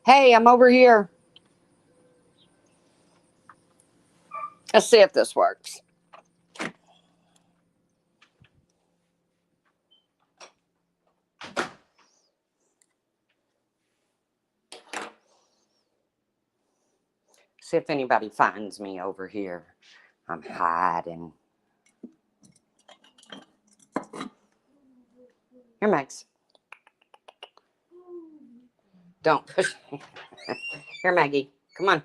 Hey, I'm over here. Let's see if this works. See if anybody finds me over here. I'm hiding. Here, Max. Don't push me. Here, Maggie. Come on.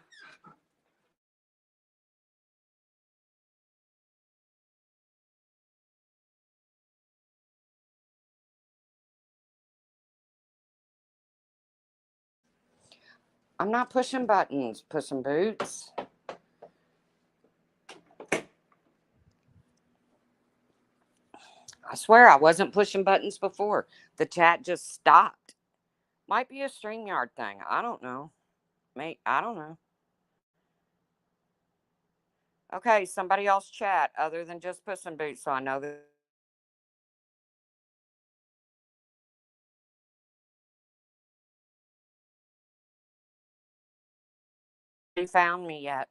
I'm not pushing buttons, Puss in Boots. I swear I wasn't pushing buttons before. The chat just stopped. Might be a StreamYard thing. I don't know. Mate, I don't know. Okay, somebody else chat other than just Puss in Boots so I know that they found me yet.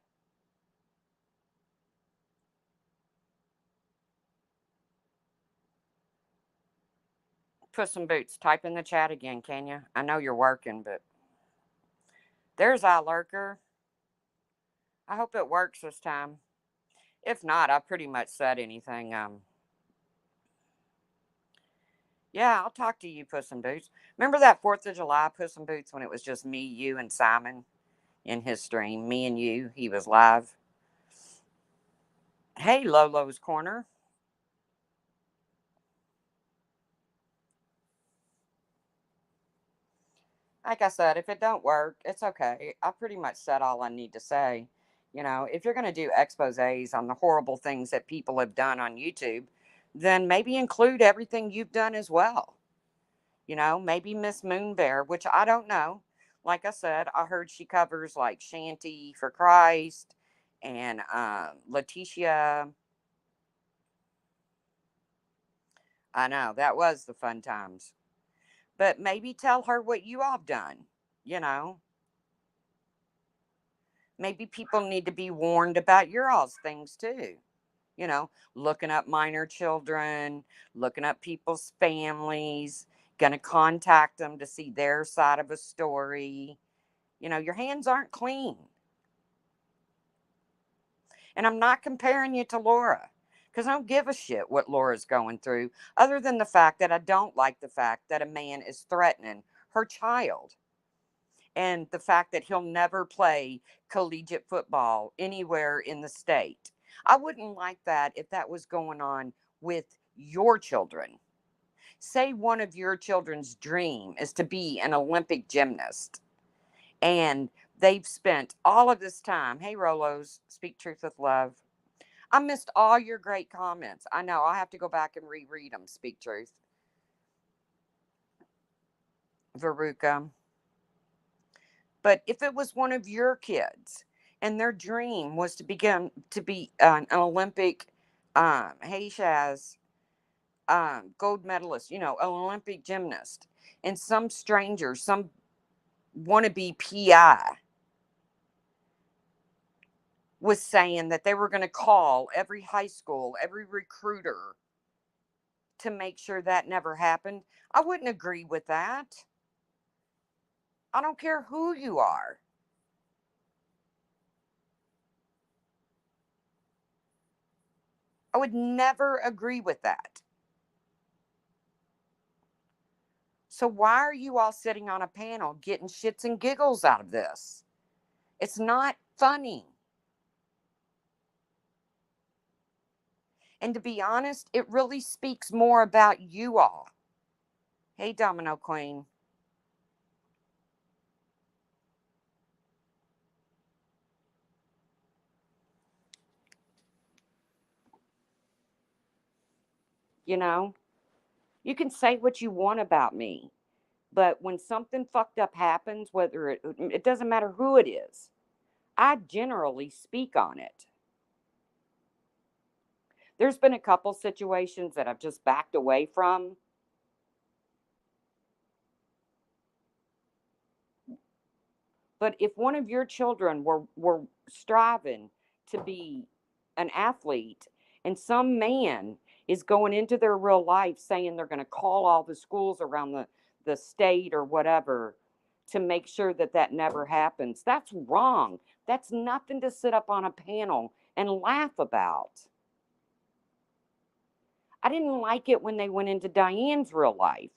Puss in Boots, type in the chat again, can you? I know you're working, but there's our lurker. I hope it works this time. If not, I pretty much said anything. Yeah, I'll talk to you, Puss in Boots. Remember that 4th of July, Puss in Boots, when it was just me, you, and Simon in his stream? Me and you, he was live. Hey, Lolo's Corner. Like I said, if it don't work, it's okay. I pretty much said all I need to say. You know, if you're going to do exposés on the horrible things that people have done on YouTube, then maybe include everything you've done as well. You know, maybe Miss Moonbear, which I don't know. Like I said, I heard she covers like Shanty for Christ and Letitia. I know that was the fun times. But maybe tell her what you all have done. You know, maybe people need to be warned about your all's things too. You know, looking up minor children, looking up people's families, going to contact them to see their side of a story. You know, your hands aren't clean. And I'm not comparing you to Laura because I don't give a shit what Laura's going through, other than the fact that I don't like the fact that a man is threatening her child and the fact that he'll never play collegiate football anywhere in the state. I wouldn't like that if that was going on with your children. Say one of your children's dream is to be an Olympic gymnast and they've spent all of this time. Hey, Rolos, speak truth with love. I missed all your great comments. I know. I have to go back and reread them. Speak truth. Veruca. But if it was one of your kids and their dream was to begin to be an Olympic, hey Shaz, gold medalist, you know, an Olympic gymnast, and some stranger, some wannabe PI was saying that they were going to call every high school, every recruiter to make sure that never happened, I wouldn't agree with that. I don't care who you are. I would never agree with that. So why are you all sitting on a panel getting shits and giggles out of this? It's not funny. And to be honest, it really speaks more about you all. Hey, Domino Queen. You know, you can say what you want about me, but when something fucked up happens, whether it doesn't matter who it is, I generally speak on it. There's been a couple situations that I've just backed away from. But if one of your children were striving to be an athlete, and some man is going into their real life saying they're going to call all the schools around the state or whatever to make sure that that never happens, that's wrong. That's nothing to sit up on a panel and laugh about. I didn't like it when they went into Diane's real life.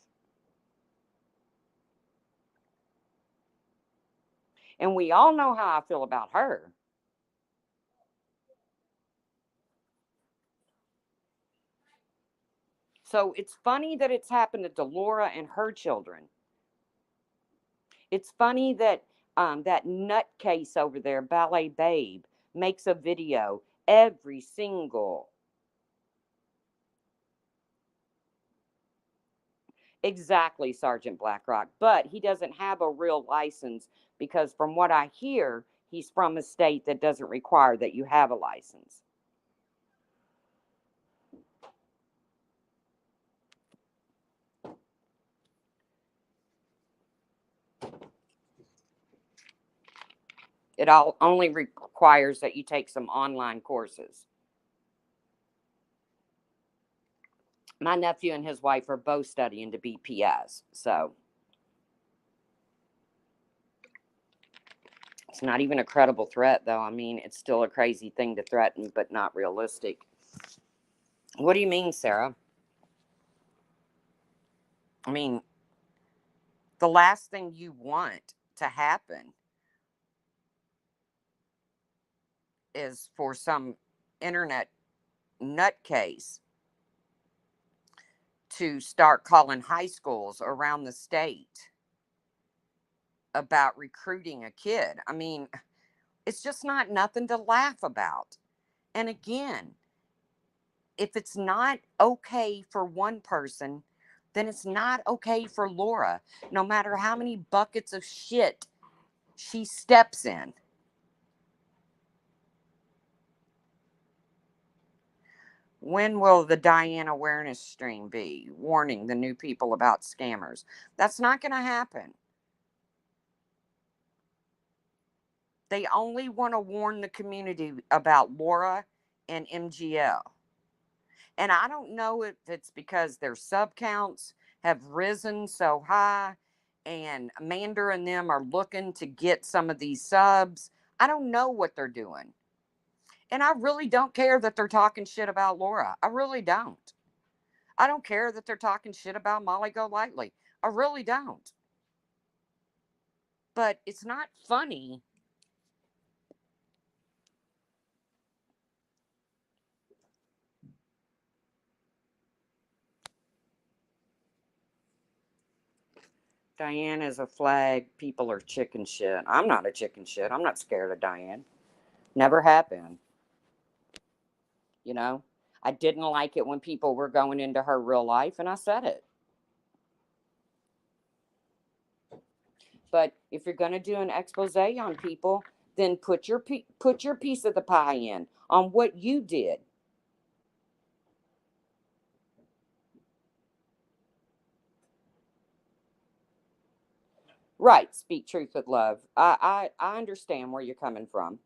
And we all know how I feel about her. So it's funny that it's happened to Delora and her children. It's funny that that nutcase over there, Ballet Babe, makes a video every single. Exactly, Sergeant Blackrock. But he doesn't have a real license because, from what I hear, he's from a state that doesn't require that you have a license. It all only requires that you take some online courses. My nephew and his wife are both studying to be PS, so it's not even a credible threat, though. I mean, it's still a crazy thing to threaten, but not realistic. What do you mean, Sarah? I mean, the last thing you want to happen is for some internet nutcase to start calling high schools around the state about recruiting a kid. I mean, it's just not nothing to laugh about. And again, if it's not okay for one person, then it's not okay for Laura, no matter how many buckets of shit she steps in. When will the Diane awareness stream be? Warning the new people about scammers. That's not going to happen. They only want to warn the community about Laura and MGL. And I don't know if it's because their sub counts have risen so high and Amanda and them are looking to get some of these subs. I don't know what they're doing. And I really don't care that they're talking shit about Laura. I really don't. I don't care that they're talking shit about Molly Golightly. I really don't. But it's not funny. Diane is a flag. People are chicken shit. I'm not a chicken shit. I'm not scared of Diane. Never have been. You know, I didn't like it when people were going into her real life, and I said it. But if you're going to do an expose on people, then put your piece of the pie in on what you did. Right, speak truth with love. I understand where you're coming from.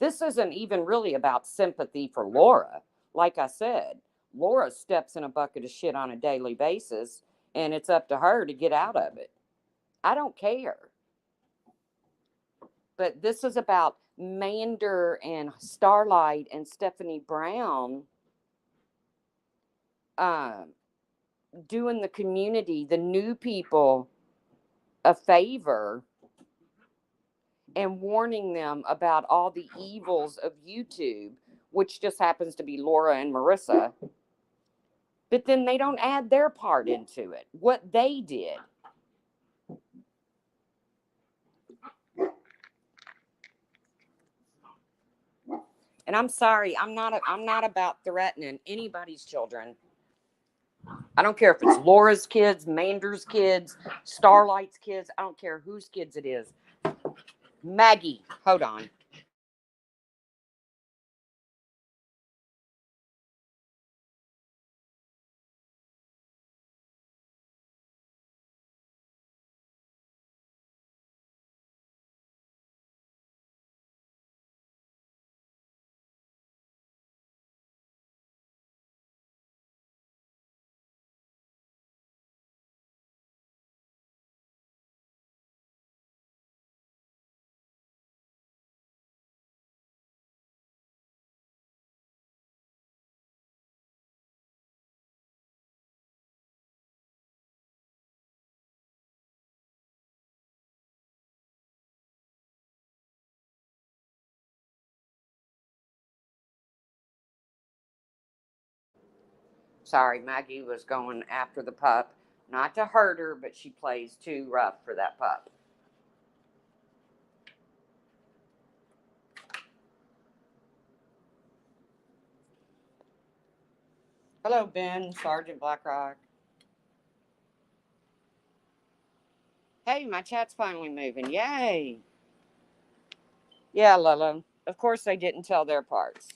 This isn't even really about sympathy for Laura. Like I said, Laura steps in a bucket of shit on a daily basis, and it's up to her to get out of it. I don't care. But this is about Mander and Starlight and Stephanie Brown um, doing the community, the new people, a favor and warning them about all the evils of YouTube, which just happens to be Laura and Marissa. But then they don't add their part into it, what they did. And I'm sorry, I'm not about threatening anybody's children. I don't care if it's Laura's kids, Mander's kids, Starlight's kids. I don't care whose kids it is. Maggie, hold on. Sorry, Maggie was going after the pup. Not to hurt her, but she plays too rough for that pup. Hello, Ben, Sergeant Blackrock. Hey, my chat's finally moving. Yay. Yeah, Lolo. Of course they didn't tell their parts.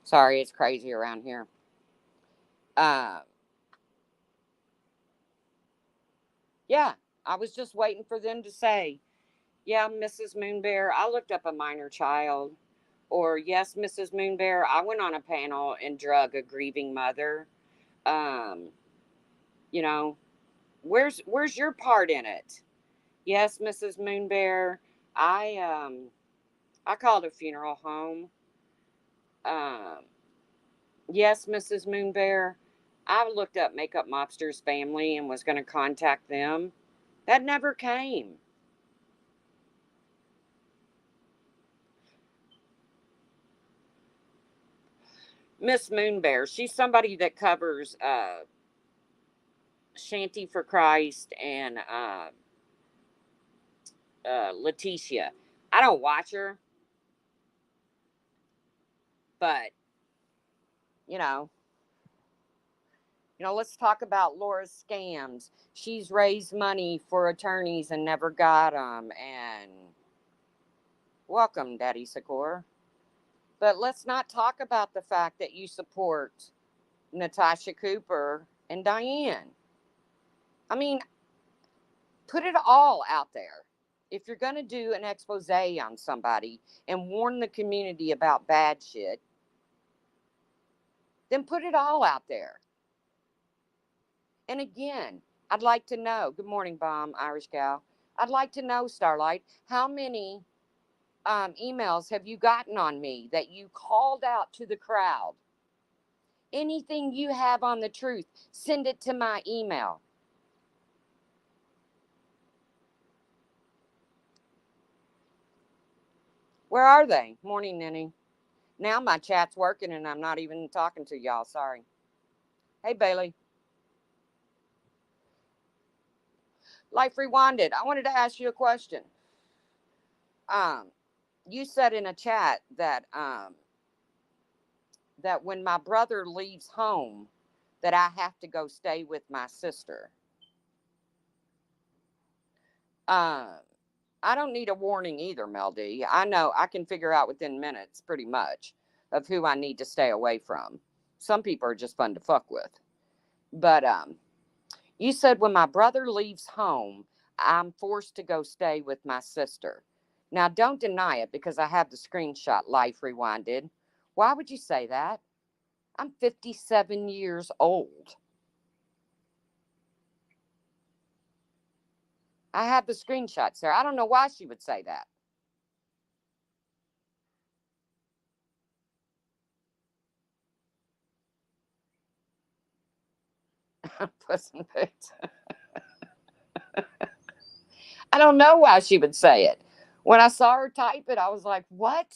Sorry, it's crazy around here. Uh, yeah, I was just waiting for them to say, yeah, Mrs. Moonbear, I looked up a minor child. Or, yes, Mrs. Moonbear, I went on a panel and drug a grieving mother. Um, you know, where's your part in it? Yes, Mrs. Moonbear, I I called a funeral home. Um, yes, Mrs. Moonbear, I looked up Makeup Mobster's family and was going to contact them. That never came. Miss Moonbear, she's somebody that covers Shanty for Christ and Letitia. I don't watch her, but you know, let's talk about Laura's scams. She's raised money for attorneys and never got them. And welcome, Daddy Sakor. But let's not talk about the fact that you support Natasha Cooper and Diane. I mean, put it all out there. If you're going to do an expose on somebody and warn the community about bad shit, then put it all out there. And again, I'd like to know, good morning, Bomb, Irish Gal. I'd like to know, Starlight, how many emails have you gotten on me that you called out to the crowd? Anything you have on the truth, send it to my email. Where are they? Morning, Ninny. Now my chat's working and I'm not even talking to y'all. Sorry. Hey, Bailey. Life Rewinded. I wanted to ask you a question. Um, you said in a chat that when my brother leaves home, that I have to go stay with my sister. Um, I don't need a warning either, Mel D. I know I can figure out within minutes, pretty much, of who I need to stay away from. Some people are just fun to fuck with. But you said when my brother leaves home, I'm forced to go stay with my sister. Now, don't deny it because I have the screenshot, Life Rewinded. Why would you say that? I'm 57 years old. I have the screenshot, sir. I don't know why she would say that. Puss in Boots. I don't know why she would say it. When I saw her type it, I was like, what?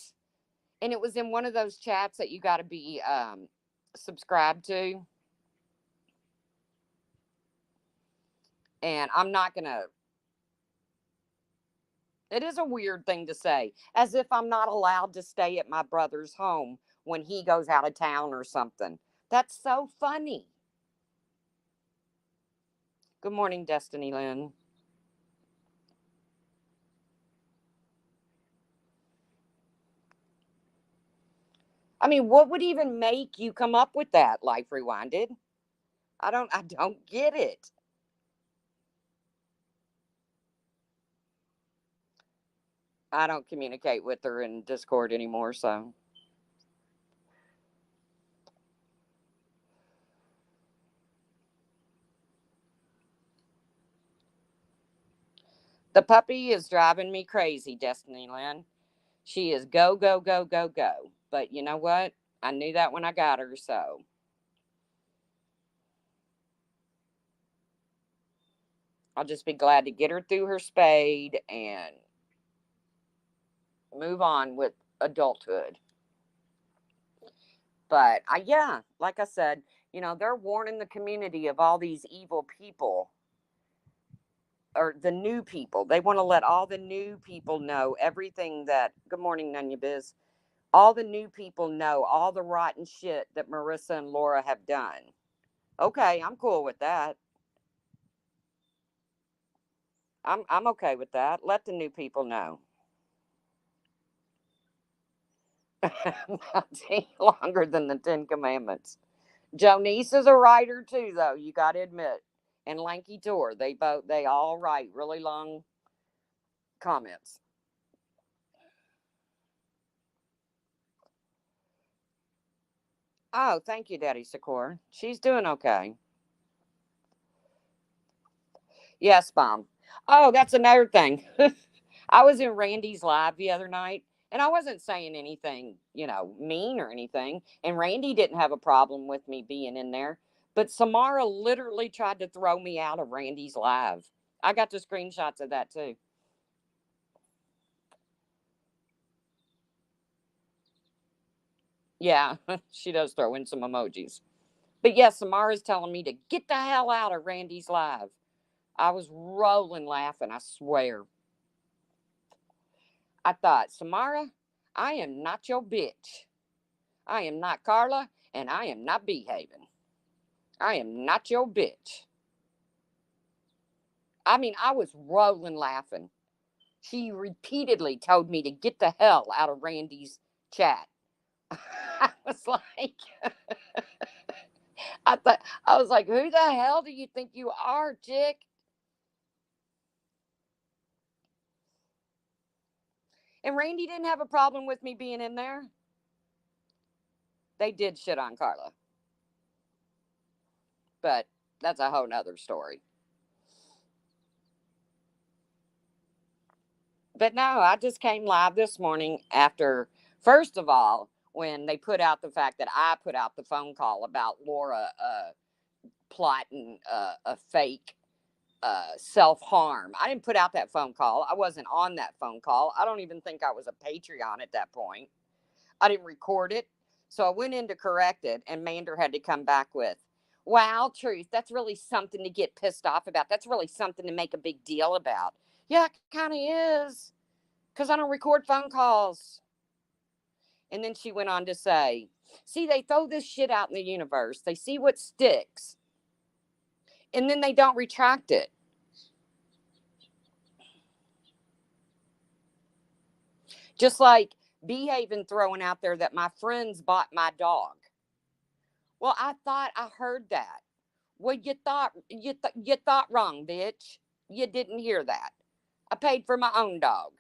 And it was in one of those chats that you got to be subscribed to. And I'm not going to, it is a weird thing to say, as if I'm not allowed to stay at my brother's home when he goes out of town or something. That's so funny. Good morning, Destiny Lynn. I mean, what would even make you come up with that, Life Rewinded? I don't get it. I don't communicate with her in Discord anymore, so the puppy is driving me crazy, Destiny Lynn. She is go, go, go, go, go. But you know what? I knew that when I got her, so I'll just be glad to get her through her spade and move on with adulthood. But yeah, like I said, they're warning the community of all these evil people or the new people. They want to let all the new people know everything that, good morning, Nunya Biz. All the new people know all the rotten shit that Marissa and Laura have done. Okay, I'm cool with that. I'm okay with that. Let the new people know. Not take longer than the Ten Commandments. Jonice is a writer too, though. You got to admit, and Lanky Tour, they all write really long comments. Oh, thank you, Daddy Sakura. She's doing okay. Yes, Mom. Oh, that's another thing. I was in Randy's live the other night, and I wasn't saying anything, mean or anything. And Randy didn't have a problem with me being in there. But Samara literally tried to throw me out of Randy's live. I got the screenshots of that too. Yeah, she does throw in some emojis. But yes, Samara's telling me to get the hell out of Randy's live. I was rolling laughing, I swear. I thought, Samara, I am not your bitch. I am not Carla, and I am not behaving. I am not your bitch. I mean, I was rolling laughing. She repeatedly told me to get the hell out of Randy's chat. I was like, I was like, who the hell do you think you are, chick? And Randy didn't have a problem with me being in there. They did shit on Carla, but that's a whole nother story. But no, I just came live this morning after, first of all, when they put out the fact that I put out the phone call about Laura plotting a fake self harm. I didn't put out that phone call. I wasn't on that phone call. I don't even think I was a Patreon at that point. I didn't record it. So I went in to correct it, and Mander had to come back with, wow, truth, that's really something to get pissed off about. That's really something to make a big deal about. Yeah, it kind of is, because I don't record phone calls. And then she went on to say, see, they throw this shit out in the universe. They see what sticks, and then they don't retract it. Just like Behaven throwing out there that my friends bought my dog. Well, I thought I heard that. Well, you thought wrong, bitch. You didn't hear that. I paid for my own dog.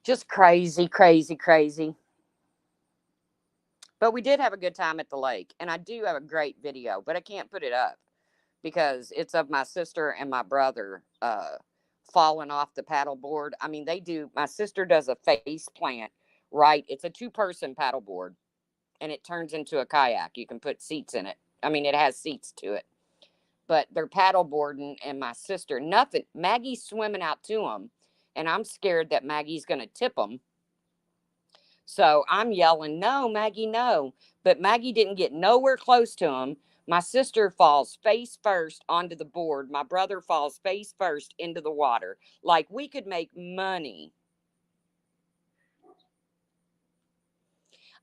Just crazy, crazy, crazy. But we did have a good time at the lake, and I do have a great video, but I can't put it up because it's of my sister and my brother falling off the paddleboard. I mean, they do. My sister does a face plant, right? It's a two-person paddleboard, and it turns into a kayak. You can put seats in it. I mean, it has seats to it, but they're paddleboarding, and my sister, nothing. Maggie's swimming out to them, and I'm scared that Maggie's going to tip them. So I'm yelling, no, Maggie, no. But Maggie didn't get nowhere close to him. My sister falls face first onto the board. My brother falls face first into the water. Like we could make money.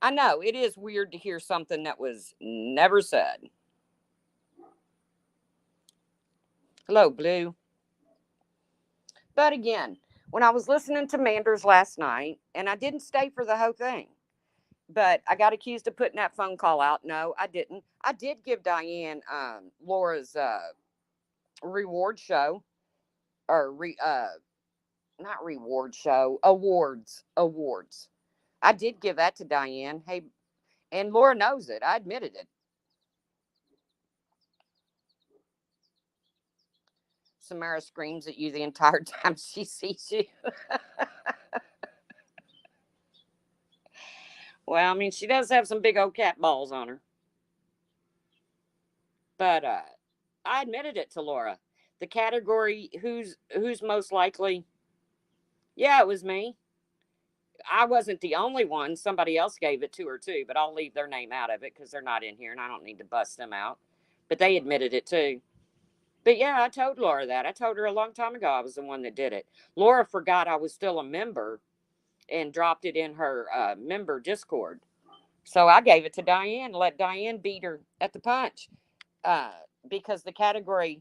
I know it is weird to hear something that was never said. Hello, Blue. But again, when I was listening to Manders last night, and I didn't stay for the whole thing, but I got accused of putting that phone call out. No, I didn't. I did give Diane Laura's reward show or not reward show, awards. I did give that to Diane. Hey, And Laura knows it. I admitted it. Samara screams at you the entire time she sees you. Well, I mean, she does have some big old cat balls on her. But I admitted it to Laura. The category who's most likely, yeah, it was me. I wasn't the only one. Somebody else gave it to her too, but I'll leave their name out of it because they're not in here and I don't need to bust them out. But they admitted it too. But yeah, I told Laura that. I told her a long time ago I was the one that did it. Laura forgot I was still a member and dropped it in her member Discord. So I gave it to Diane, let Diane beat her at the punch. Uh, because the category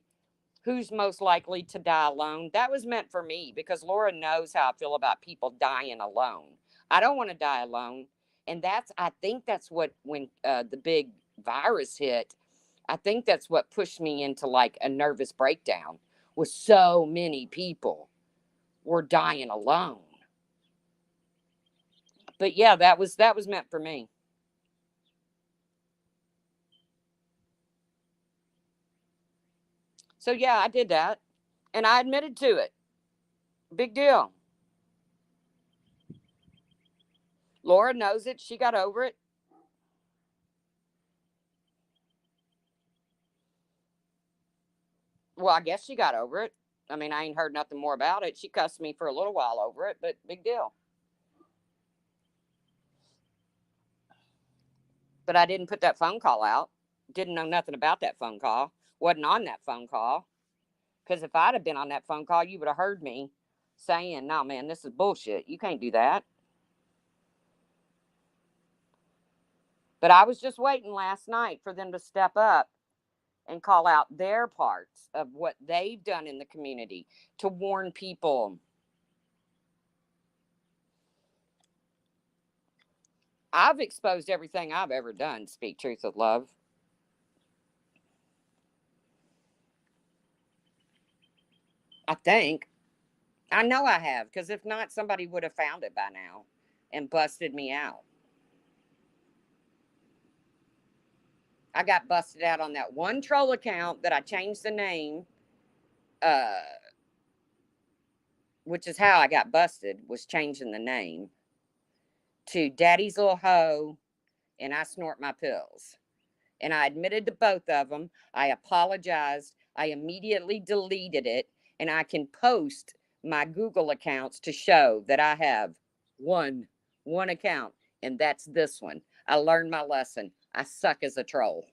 who's most likely to die alone, that was meant for me because Laura knows how I feel about people dying alone. I don't want to die alone. And I think that's what, when the big virus hit, I think that's what pushed me into like a nervous breakdown, was so many people were dying alone. But yeah, that was meant for me. So yeah, I did that and I admitted to it. Big deal. Laura knows it. She got over it. Well, I guess she got over it. I mean, I ain't heard nothing more about it. She cussed me for a little while over it, but big deal. But I didn't put that phone call out. Didn't know nothing about that phone call. Wasn't on that phone call. Because if I'd have been on that phone call, you would have heard me saying, no, man, this is bullshit. You can't do that. But I was just waiting last night for them to step up and call out their parts of what they've done in the community to warn people. I've exposed everything I've ever done, speak truth with love. I think. I know I have, because if not, somebody would have found it by now and busted me out. I got busted out on that one troll account that I changed the name, uh, which is how I got busted, was changing the name to Daddy's Little Hoe and I Snort My Pills. And I admitted to both of them. I apologized. I immediately deleted it. And I can post my Google accounts to show that I have one one account, and that's this one. I learned my lesson. I suck as a troll.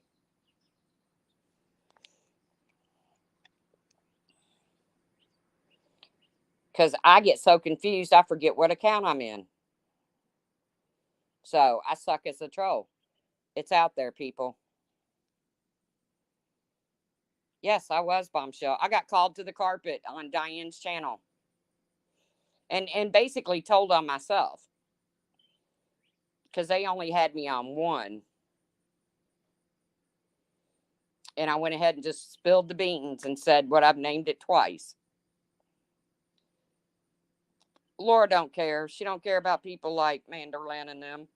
Because I get so confused, I forget what account I'm in. So I suck as a troll. It's out there, people. Yes, I was bombshell. I got called to the carpet on Diane's channel and basically told on myself because they only had me on one. And I went ahead and just spilled the beans and said what I've named it twice. Laura don't care. She don't care about people like Manderlin and them.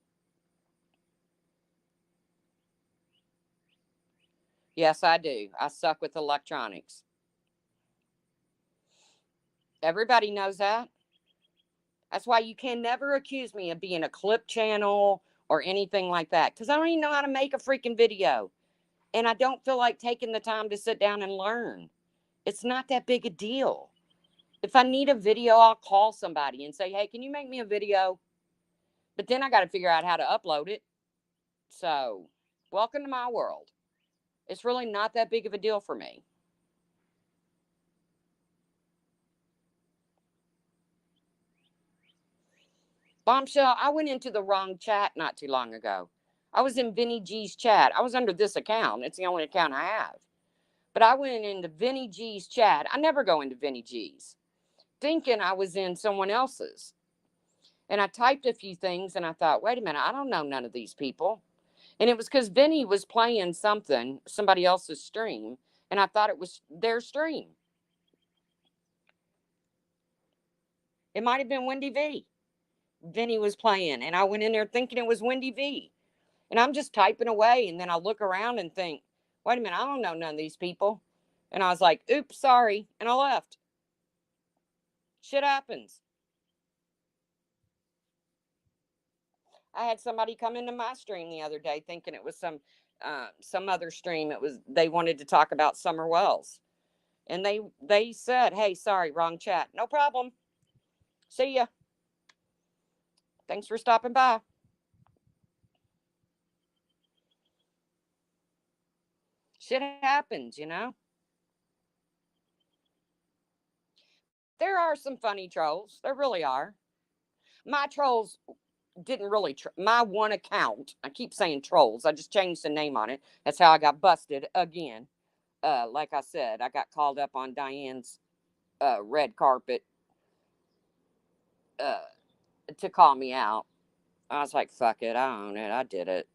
Yes, I do. I suck with electronics. Everybody knows that. That's why you can never accuse me of being a clip channel or anything like that. Because I don't even know how to make a freaking video. And I don't feel like taking the time to sit down and learn. It's not that big a deal. If I need a video, I'll call somebody and say, hey, can you make me a video? But then I got to figure out how to upload it. So, welcome to my world. It's really not that big of a deal for me. Bombshell, I went into the wrong chat not too long ago. I was in Vinny G's chat. I was under this account. It's the only account I have. But I went into Vinny G's chat. I never go into Vinny G's, thinking I was in someone else's. And I typed a few things and I thought, wait a minute, I don't know none of these people. And it was because Vinny was playing somebody else's stream, and I thought it was their stream. It might have been Wendy V. Vinny was playing, and I went in there thinking it was Wendy V. And I'm just typing away. And then I look around and think, wait a minute, I don't know none of these people. And I was like, oops, sorry. And I left. Shit happens. I had somebody come into my stream the other day thinking it was some other stream. It was, they wanted to talk about Summer Wells. And they said, hey, sorry, wrong chat. No problem. See ya. Thanks for stopping by. Shit happens, you know? There are some funny trolls. There really are. My trolls didn't really, my one account, I keep saying trolls. I just changed the name on it. That's how I got busted again. Like I said, I got called up on Diane's red carpet uh, to call me out. I was like, fuck it. I own it. I did it.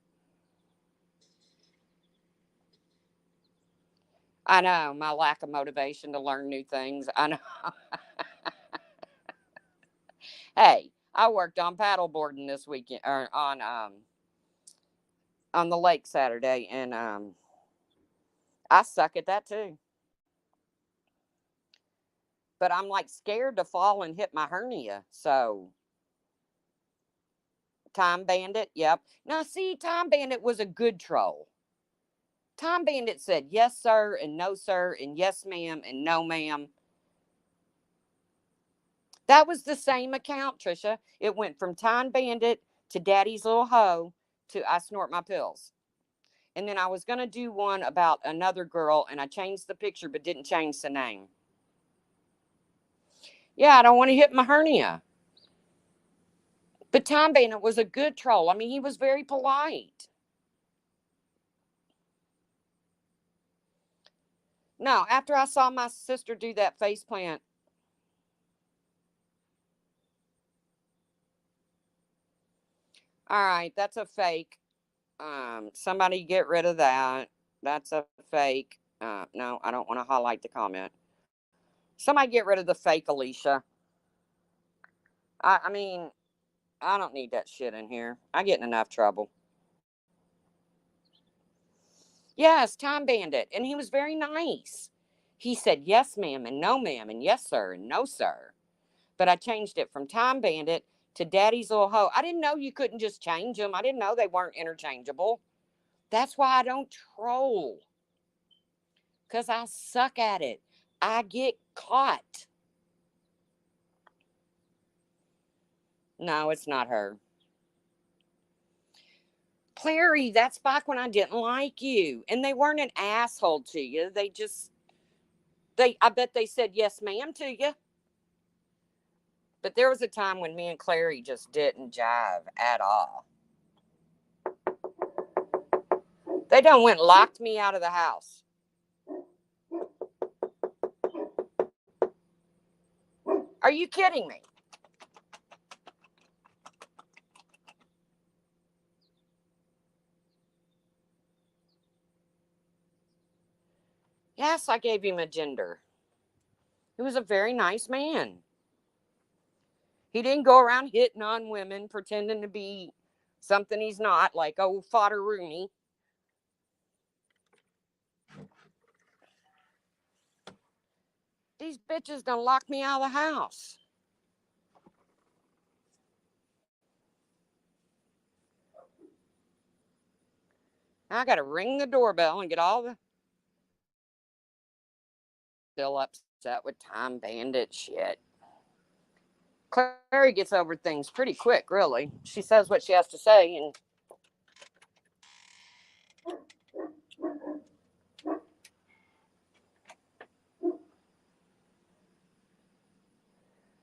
I know my lack of motivation to learn new things. I know. Hey, I worked on paddleboarding this weekend or on the lake Saturday, and I suck at that too. But I'm like scared to fall and hit my hernia. So Time Bandit, yep. Now see, Time Bandit was a good troll. Time Bandit said yes sir and no sir and yes ma'am and no ma'am. That was the same account, Trisha. It went from Time Bandit to Daddy's Little Hoe to I Snort My Pills. And then I was going to do one about another girl, and I changed the picture but didn't change the name. Yeah, I don't want to hit my hernia. But Time Bandit was a good troll. I mean, he was very polite. No, after I saw my sister do that face plant. All right, that's a fake. Somebody get rid of that. That's a fake. No, I don't want to highlight the comment. Somebody get rid of the fake Alicia. I mean, I don't need that shit in here. I get in enough trouble. Yes, Time Bandit. And he was very nice. He said yes, ma'am, and no, ma'am, and yes, sir, and no, sir. But I changed it from Time Bandit to Daddy's Little Hoe. I didn't know you couldn't just change them. I didn't know they weren't interchangeable. That's why I don't troll. Because I suck at it. I get caught. No, it's not her. Clary, that's back when I didn't like you. And they weren't an asshole to you. I bet they said yes, ma'am to you. But there was a time when me and Clary just didn't jive at all. They done went and locked me out of the house. Are you kidding me? Yes, I gave him a gender. He was a very nice man. He didn't go around hitting on women, pretending to be something he's not, like old Fodder Rooney. These bitches done locked me out of the house. I got to ring the doorbell and get all the. Still upset with Time Bandit shit. Clary gets over things pretty quick, really. She says what she has to say, and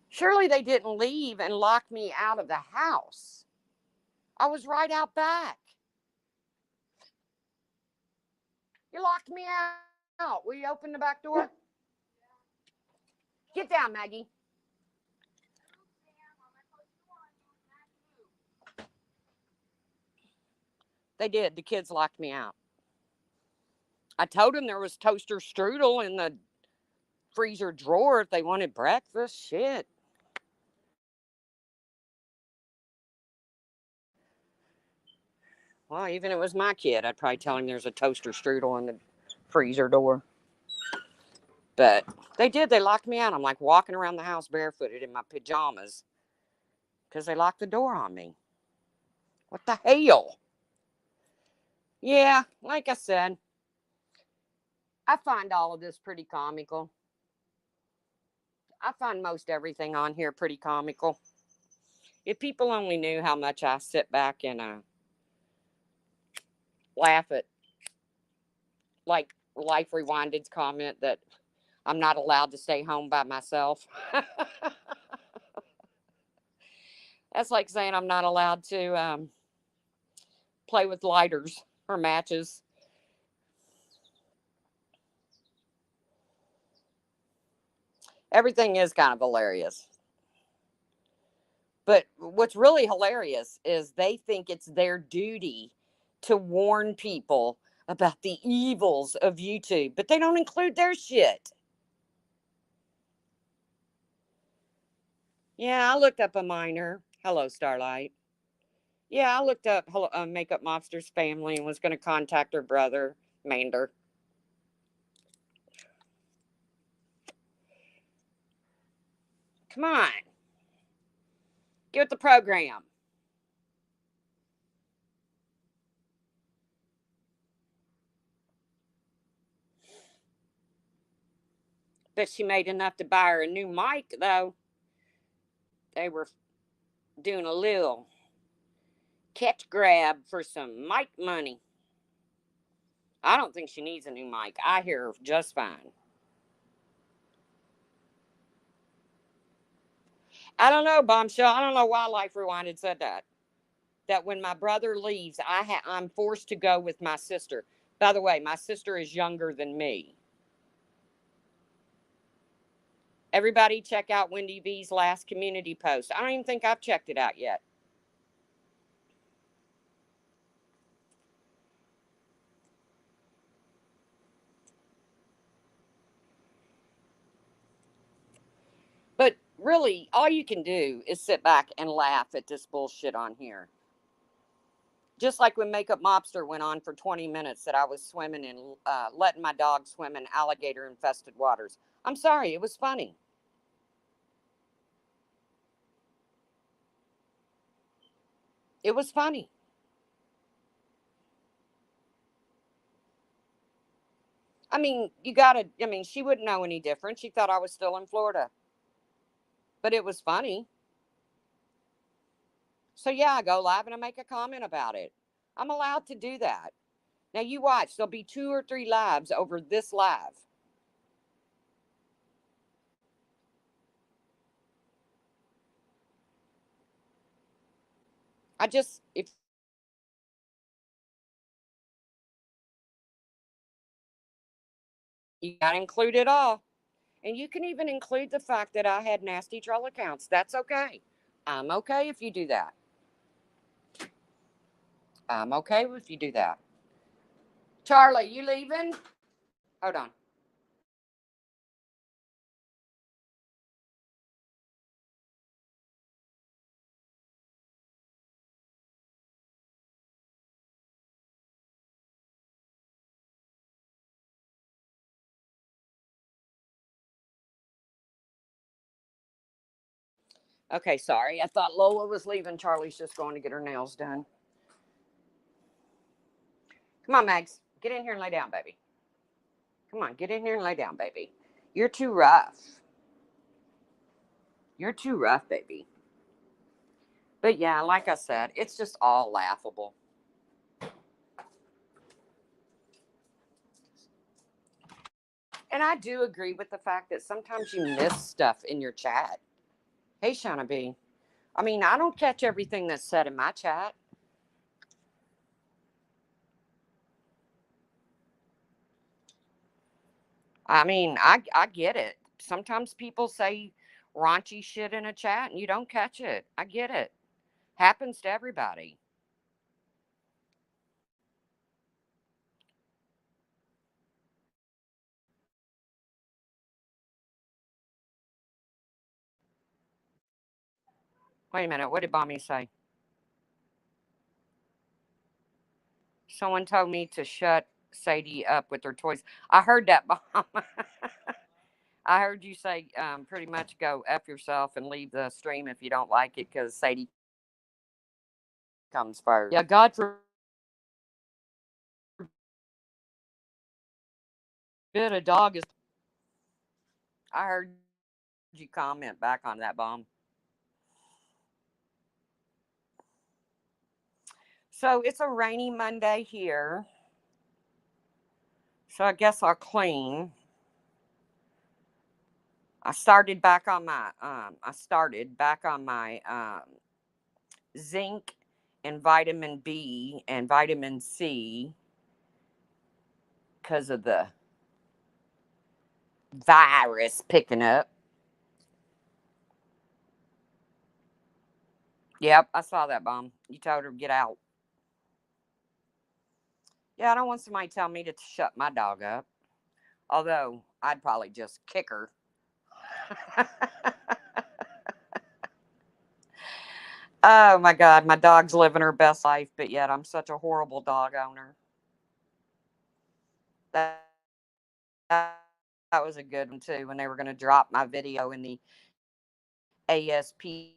surely they didn't leave and lock me out of the house. I was right out back. You locked me out. Will you open the back door? Get down, Maggie. They did. The kids locked me out. I told them there was toaster strudel in the freezer drawer if they wanted breakfast. Shit. Well, even if it was my kid, I'd probably tell him there's a toaster strudel in the freezer door. But they did. They locked me out. I'm like walking around the house barefooted in my pajamas because they locked the door on me. What the hell? Yeah, like I said, I find all of this pretty comical. I find most everything on here pretty comical. If people only knew how much I sit back and laugh at, like Life Rewinded's comment that I'm not allowed to stay home by myself. That's like saying I'm not allowed to play with lighters or matches. Everything is kind of hilarious. But what's really hilarious is they think it's their duty to warn people about the evils of YouTube, but they don't include their shit. Yeah, I looked up a minor. Hello, Starlight. Yeah, I looked up Makeup Mobster's family and was going to contact her brother, Mander. Come on, get with the program. Bet she made enough to buy her a new mic, though. They were doing a little catch grab for some mic money. I don't think she needs a new mic. I hear her just fine. I don't know, Bombshell. I don't know why Life Rewinded said that. That when my brother leaves, I'm forced to go with my sister. By the way, my sister is younger than me. Everybody check out Wendy V's last community post. I don't even think I've checked it out yet. But really, all you can do is sit back and laugh at this bullshit on here. Just like when Makeup Mobster went on for 20 minutes that I was swimming in, letting my dog swim in alligator infested waters. I'm sorry, it was funny. It was funny. I mean, she wouldn't know any different. She thought I was still in Florida, but it was funny. So, yeah, I go live and I make a comment about it. I'm allowed to do that. Now, you watch, there'll be 2 or 3 lives over this live. If you got to include it all. And you can even include the fact that I had nasty troll accounts. That's okay. I'm okay if you do that. I'm okay if you do that. Charlie, you leaving? Hold on. Okay, sorry. I thought Lola was leaving. Charlie's just going to get her nails done. Come on, Mags. Get in here and lay down, baby. Come on, get in here and lay down, baby. You're too rough. You're too rough, baby. But yeah, like I said, it's just all laughable. And I do agree with the fact that sometimes you miss stuff in your chat. Hey, Shauna B. I mean, I don't catch everything that's said in my chat. I mean, I get it. Sometimes people say raunchy shit in a chat and you don't catch it. I get it. Happens to everybody. Wait a minute. What did Bommy say? Someone told me to shut Sadie up with her toys. I heard that, Mom. I heard you say pretty much go F yourself and leave the stream if you don't like it because Sadie comes first. Yeah, God forbid a dog is. I heard you comment back on that, Bomb. So it's a rainy Monday here. So I guess I'll clean. I started back on my zinc and vitamin B and vitamin C because of the virus picking up. Yep, I saw that, Bomb. You told her to get out. Yeah, I don't want somebody telling me to shut my dog up. Although I'd probably just kick her. Oh my God, my dog's living her best life, but yet I'm such a horrible dog owner. That, that was a good one too when they were going to drop my video in the ASPCA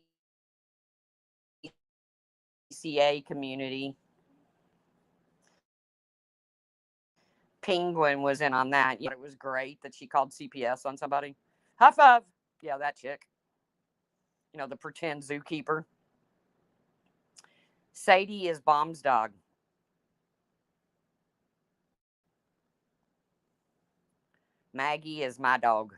community. Penguin was in on that. It was great that she called CPS on somebody. High five. Yeah, that chick. The pretend zookeeper. Sadie is Bomb's dog. Maggie is my dog.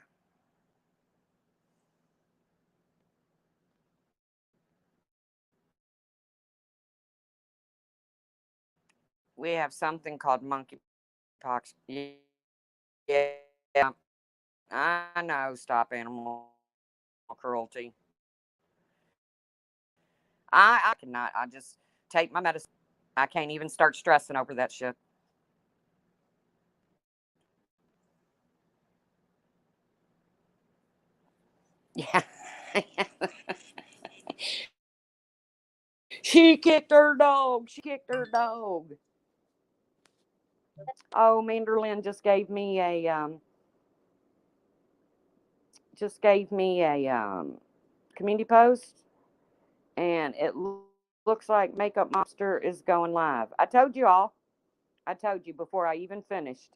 We have something called monkeypox. Yeah, I know. Stop animal cruelty. I cannot. I just take my medicine. I can't even start stressing over that shit. Yeah. She kicked her dog. She kicked her dog. Oh, Manderlin just gave me a community post, and it looks like Makeup Monster is going live. I told you all. I told you before I even finished.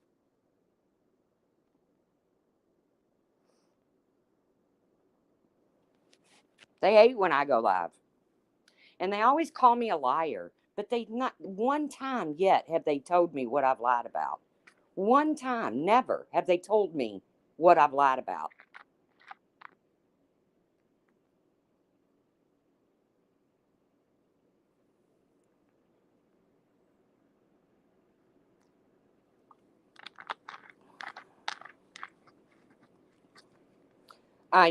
They hate when I go live, and they always call me a liar. But they not one time yet have they told me what I've lied about. One time, never have they told me what I've lied about.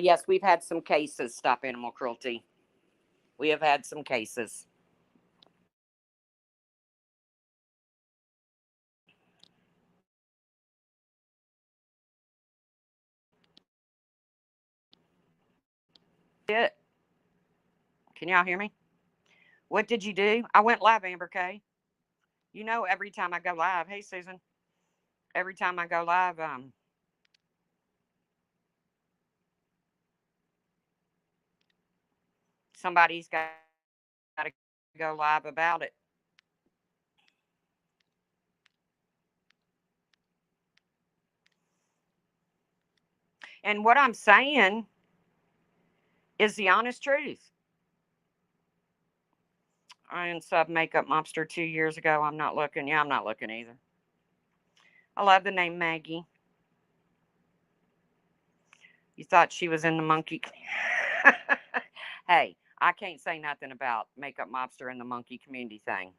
Yes, we've had some cases. Stop animal cruelty. We have had some cases. It. Can y'all hear me? What did you do? I went live, Amber K. Every time I go live, hey Susan, every time I go live, somebody's got to go live about it. And what I'm saying is the honest truth. I unsub Makeup Mobster 2 years ago. I'm not looking. Yeah, I'm not looking either. I love the name Maggie. You thought she was in the monkey. Hey, I can't say nothing about Makeup Mobster and the monkey community thing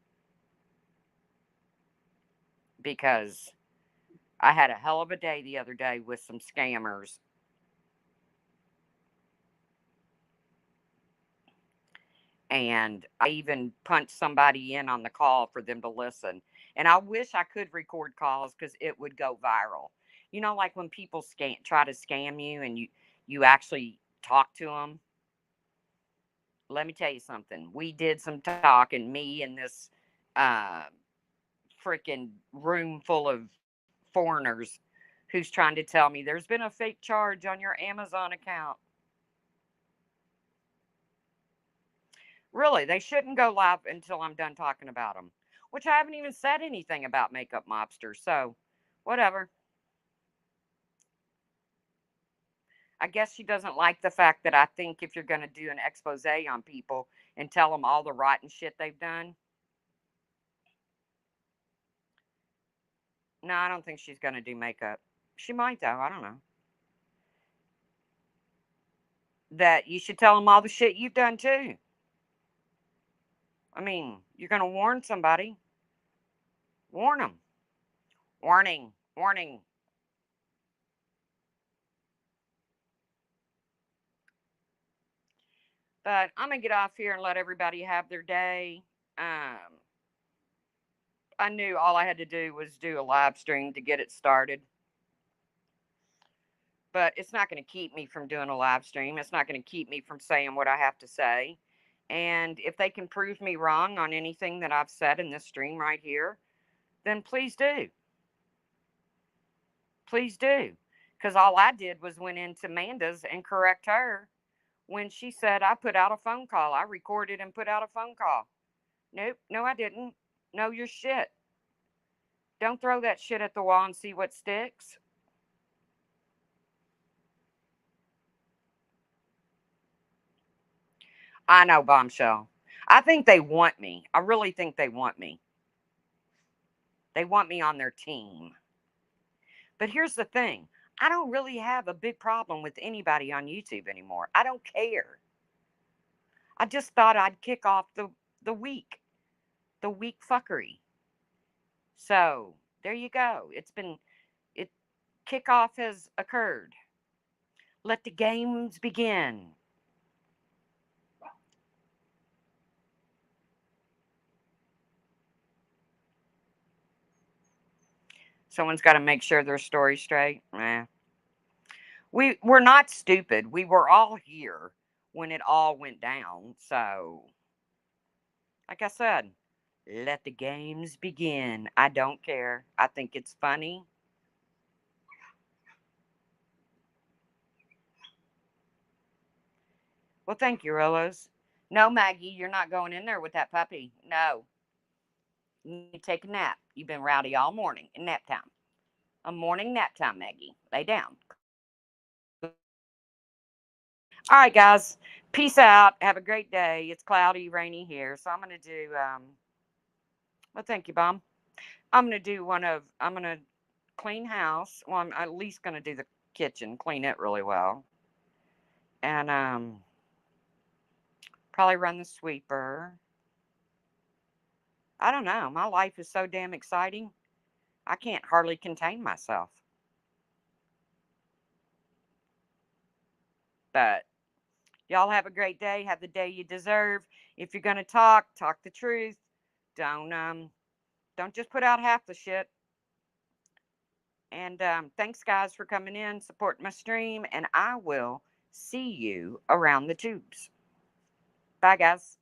because I had a hell of a day the other day with some scammers. And I even punched somebody in on the call for them to listen. And I wish I could record calls because it would go viral. Like when people try to scam you and you actually talk to them. Let me tell you something. We did some talking, me and this uh, freaking room full of foreigners who's trying to tell me there's been a fake charge on your Amazon account. Really, they shouldn't go live until I'm done talking about them, which I haven't even said anything about Makeup Mobster. So, whatever. I guess she doesn't like the fact that I think if you're going to do an expose on people and tell them all the rotten shit they've done. No, I don't think she's going to do makeup. She might, though. I don't know. That you should tell them all the shit you've done, too. I mean, you're going to warn somebody. Warn them. Warning. Warning. But I'm going to get off here and let everybody have their day. I knew all I had to do was do a live stream to get it started. But it's not going to keep me from doing a live stream. It's not going to keep me from saying what I have to say. And if they can prove me wrong on anything that I've said in this stream right here, then please do. Please do. Because all I did was went into Manda's and correct her when she said I put out a phone call. I recorded and put out a phone call. Nope, no, I didn't. Know your shit. Don't throw that shit at the wall and see what sticks. I know, Bombshell. I think they want me. I really think they want me. They want me on their team. But here's the thing. I don't really have a big problem with anybody on YouTube anymore. I don't care. I just thought I'd kick off the week. The week fuckery. So, there you go. It kickoff has occurred. Let the games begin. Someone's got to make sure their story's straight. We're not stupid. We were all here when it all went down. So, like I said, let the games begin. I don't care. I think it's funny. Well, thank you, Rolos. No, Maggie, you're not going in there with that puppy. No. You need to take a nap. You've been rowdy all morning in nap time. A morning nap time, Maggie. Lay down. All right, guys. Peace out. Have a great day. It's cloudy, rainy here. So I'm going to do, well, thank you, Bomb. I'm going to clean house. Well, I'm at least going to do the kitchen, clean it really well. And probably run the sweeper. I don't know. My life is so damn exciting. I can't hardly contain myself. But y'all have a great day. Have the day you deserve. If you're going to talk the truth. Don't just put out half the shit. And thanks, guys, for coming in, supporting my stream, and I will see you around the tubes. Bye, guys.